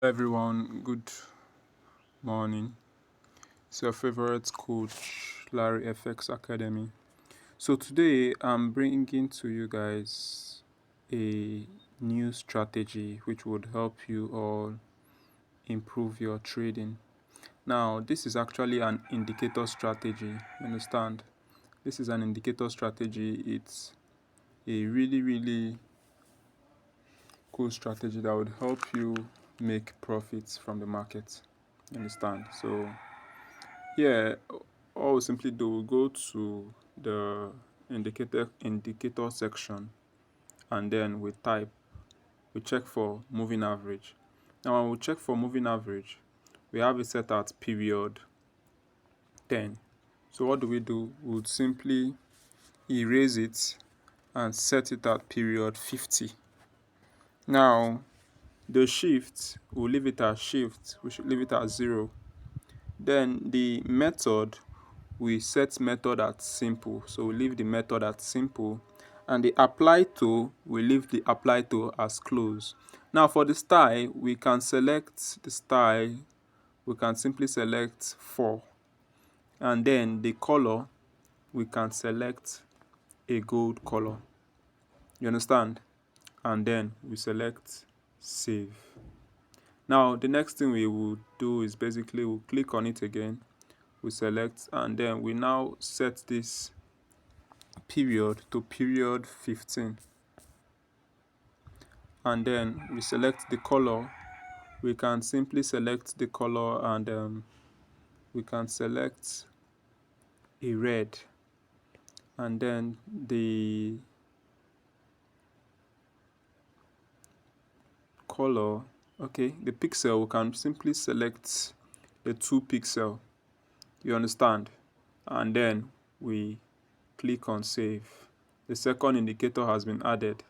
Everyone, good morning. It's your favorite coach, Larry FX Academy. So, today I'm bringing to you guys a new strategy which would help you all improve your trading. Now, this is actually an indicator strategy. You understand? This is an indicator strategy. It's a really cool strategy that would help you make profits from the market. You understand? So, yeah, all we simply do, we go to the indicator section, and then we check for moving average. Now when we check for moving average, we have it set at period 10. So what do? We would simply erase it and set it at period 50. Now the shift, we'll leave it as shift, we should leave it at 0. Then the method, we set method at simple, so we leave the method at simple, and the apply to, we leave the apply to as close. Now for the style, we can select the style, we can simply select 4, and then the color, we can select a gold color. You understand? And then we select save. Now the next thing we will do is basically we'll click on it again, we select, and then we now set this period to period 15, and then we select the color. We can simply select the color, and we can select a red, and then the color, okay, the pixel, we can simply select a 2 pixel. You understand? And then we click on save. The second indicator has been added.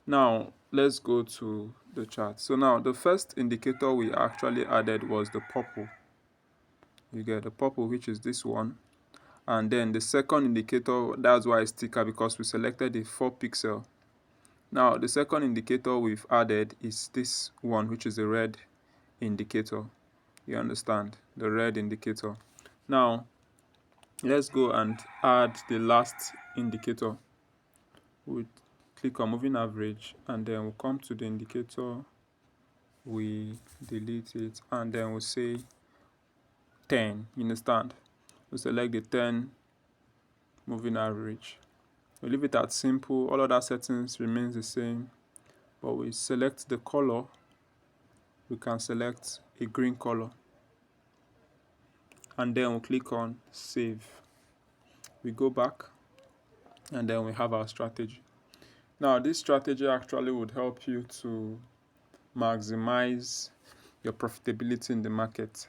Now let's go to the chart. So now the first indicator we actually added was the purple. You get the purple, which is this one. And then the second indicator, that's why it's thicker, because we selected the 4 pixel. Now the second indicator we've added is this one, which is the red indicator. You understand? The red indicator. Now let's go and add the last indicator. We'll click on moving average, and then we'll come to the indicator, we delete it, and then we'll say 10. You understand? We select the 10 moving average. We leave it at simple. All other settings remains the same, but we select the color. We can select a green color, and then we'll click on save. We go back, and then we have our strategy. Now this strategy actually would help you to maximize your profitability in the market.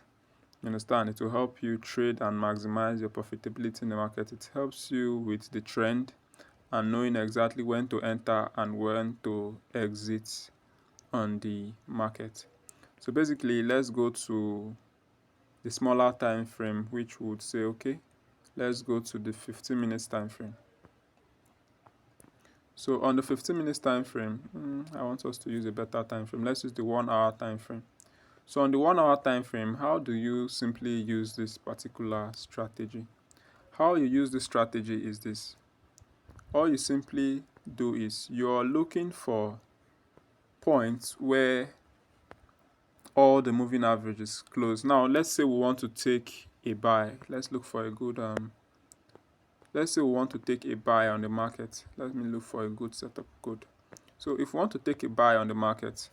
You understand? It will help you trade and maximize your profitability in the market. It helps you with the trend and knowing exactly when to enter and when to exit on the market. So basically, let's go to the smaller time frame, which would say, okay, let's go to the 15 minutes time frame. So on the 15 minutes time frame, I want us to use a better time frame. Let's use the 1 hour time frame. So on the 1 hour time frame, how do you simply use this particular strategy? How you use this strategy is this. All you simply do is you're looking for points where all the moving averages close. Now let's say we want to take a buy. Let's look for a good let's say we want to take a buy on the market. Let me look for a good setup code. So if we want to take a buy on the market,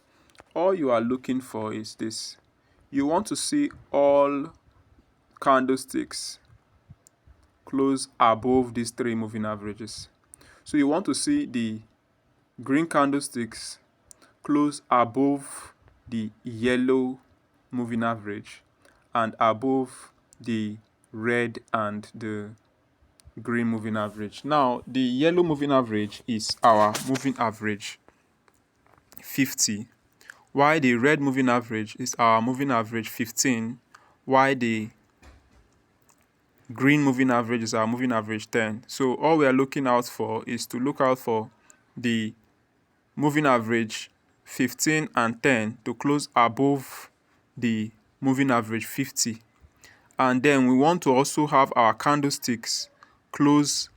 all you are looking for is this. You want to see all candlesticks close above these 3 moving averages. So you want to see the green candlesticks close above the yellow moving average and above the red and the green moving average. Now the yellow moving average is our moving average 50, while the red moving average is our moving average 15, while the green moving average is our moving average 10. So all we are looking out for is to look out for the moving average 15 and 10 to close above the moving average 50. And then we want to also have our candlesticks close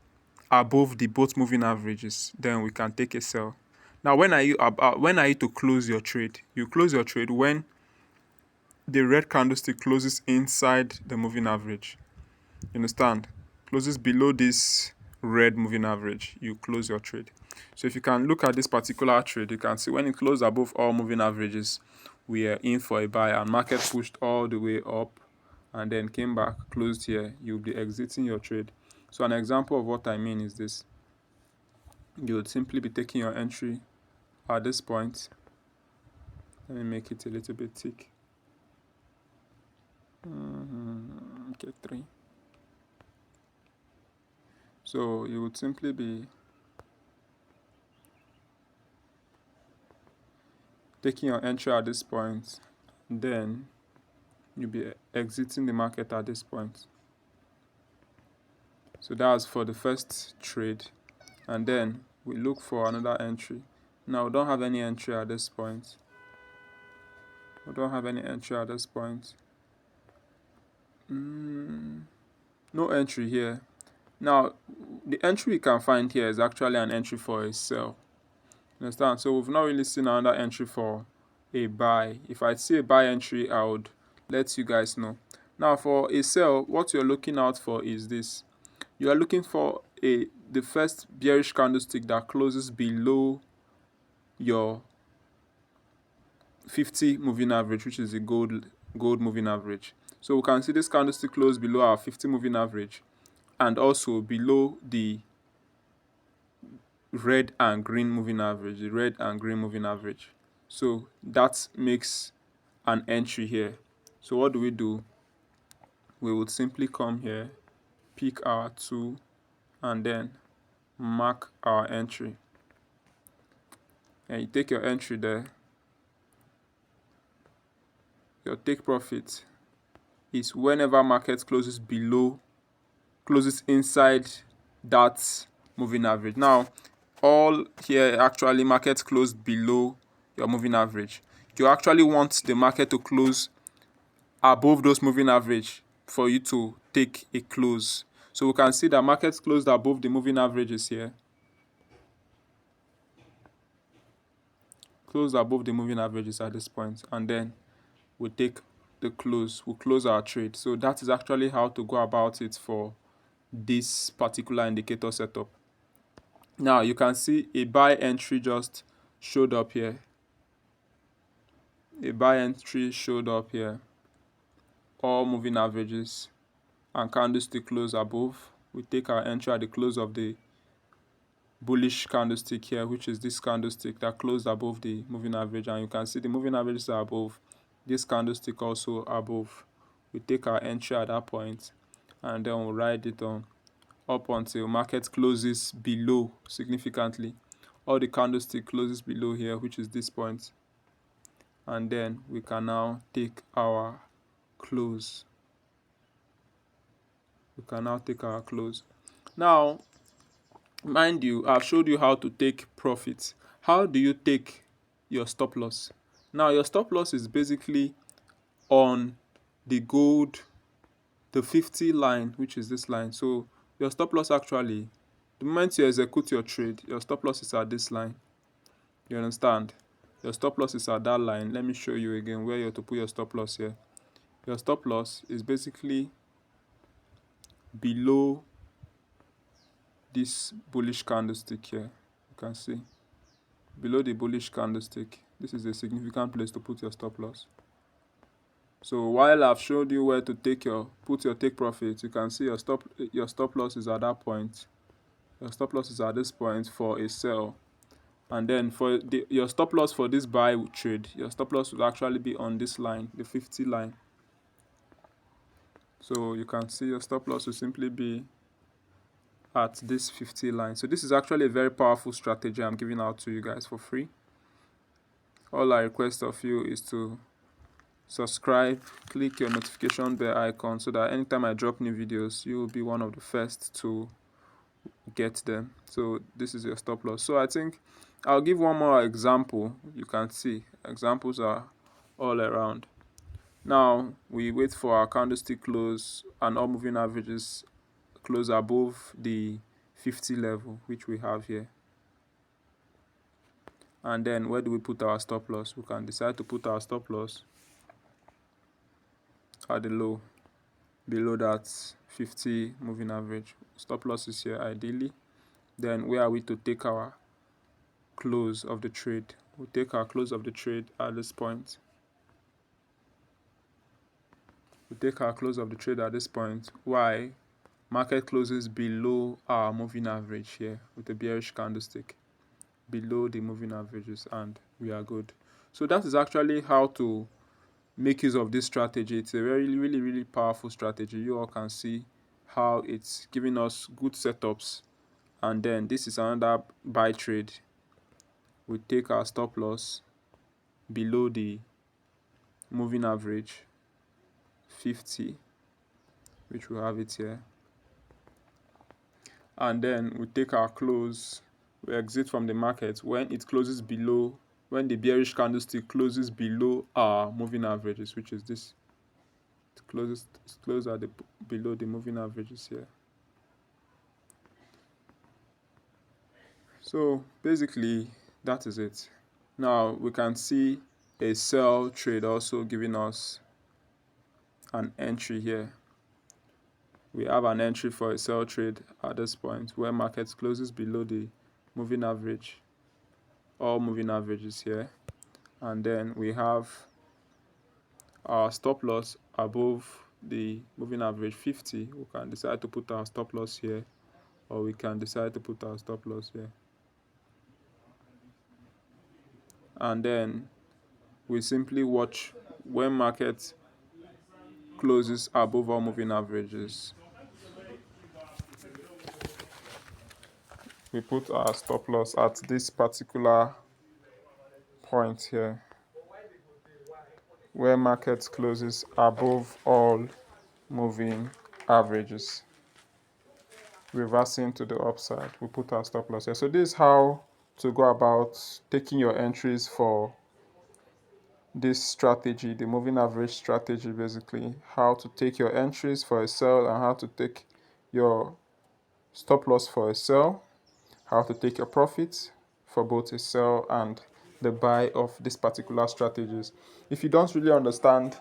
above the both moving averages. Then we can take a sell. Now, when are you to close your trade? You close your trade when the red candlestick closes inside the moving average. You understand? Closes below this red moving average, you close your trade. So if you can look at this particular trade, you can see when it closed above all moving averages, we are in for a buy, and market pushed all the way up and then came back, closed here. You'll be exiting your trade. So an example of what I mean is this. You would simply be taking your entry at this point. Let me make it a little bit thick. Okay, 3. So you would simply be taking your entry at this point, then you'll be exiting the market at this point. So that's for the first trade, and then we look for another entry. Now we don't have any entry at this point. No entry here. Now the entry we can find here is actually an entry for a sell. Understand? So we've not really seen another entry for a buy. If I see a buy entry, I would let you guys know. Now for a sell, what you're looking out for is this. You are looking for the first bearish candlestick that closes below your 50 moving average, which is the gold moving average. So we can see this candlestick close below our 50 moving average and also below the red and green moving average. So that makes an entry here. So what do? We would simply come here, pick our 2, and then mark our entry. And you take your entry there. Your take profit is whenever market closes inside that moving average. Now, all here actually market closed below your moving average. You actually want the market to close above those moving average for you to take a close. So we can see that markets closed above the moving averages here. Close above the moving averages at this point, and then we take the close. We'll close our trade. So that is actually how to go about it for this particular indicator setup. Now you can see a buy entry just showed up here. All moving averages and candlestick close above. We take our entry at the close of the bullish candlestick here, which is this candlestick that closed above the moving average, and you can see the moving averages are above, this candlestick also above. We take our entry at that point, and then we'll ride it on up until market closes below significantly, or the candlestick closes below here, which is this point, and then we can now take our close. Now, mind you, I've showed you how to take profits. How do you take your stop loss? Now, your stop loss is basically on the gold, the 50 line, which is this line. So your stop loss actually, the moment you execute your trade, your stop loss is at this line. You understand? Your stop loss is at that line. Let me show you again where you have to put your stop loss here. Your stop loss is basically below this bullish candlestick here. You can see below the bullish candlestick. This is a significant place to put your stop loss. So while I've showed you where to put your take profit, you can see your stop loss is at that point. Your stop loss is at this point for a sell, and then for your stop loss for this buy trade, your stop loss will actually be on this line, the 50 line. So you can see your stop loss will simply be at this 50 line. So this is actually a very powerful strategy I'm giving out to you guys for free. All I request of you is to subscribe, click your notification bell icon so that anytime I drop new videos, you will be one of the first to get them. So this is your stop loss. So I think I'll give one more example. You can see examples are all around. Now we wait for our candlestick close and all moving averages close above the 50 level, which we have here. And then where do we put our stop loss? We can decide to put our stop loss at the low, below that 50 moving average. Stop loss is here ideally. Then where are we to take our close of the trade? We'll take our close of the trade at this point. We take our close of the trade at this point. Why? Market closes below our moving average here with a bearish candlestick, below the moving averages, and we are good. So that is actually how to make use of this strategy. It's a really powerful strategy. You all can see how it's giving us good setups. And then this is another buy trade. We take our stop loss below the moving average 50, which we have it here, and then we take our close. We exit from the market when it closes below, when the bearish candlestick closes below our moving averages, which is this. It closes at below the moving averages here. So basically that is it. Now we can see a sell trade also giving us an entry here. We have an entry for a sell trade at this point where market closes below the moving average, all moving averages here, and then we have our stop loss above the moving average 50. We can decide to put our stop loss here, or we can decide to put our stop loss here, and then we simply watch when market closes above all moving averages. We put our stop loss at this particular point here, where market closes above all moving averages, reversing to the upside. We put our stop loss here. So this is how to go about taking your entries for this strategy, the moving average strategy, basically how to take your entries for a sell and how to take your stop loss for a sell, how to take your profits for both a sell and the buy of these particular strategies. If you don't really understand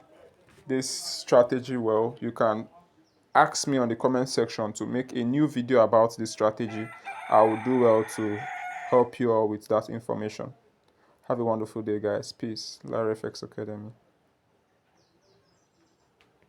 this strategy well, you can ask me on the comment section to make a new video about this strategy. I will do well to help you all with that information. Have a wonderful day, guys. Peace. Larry FX Academy.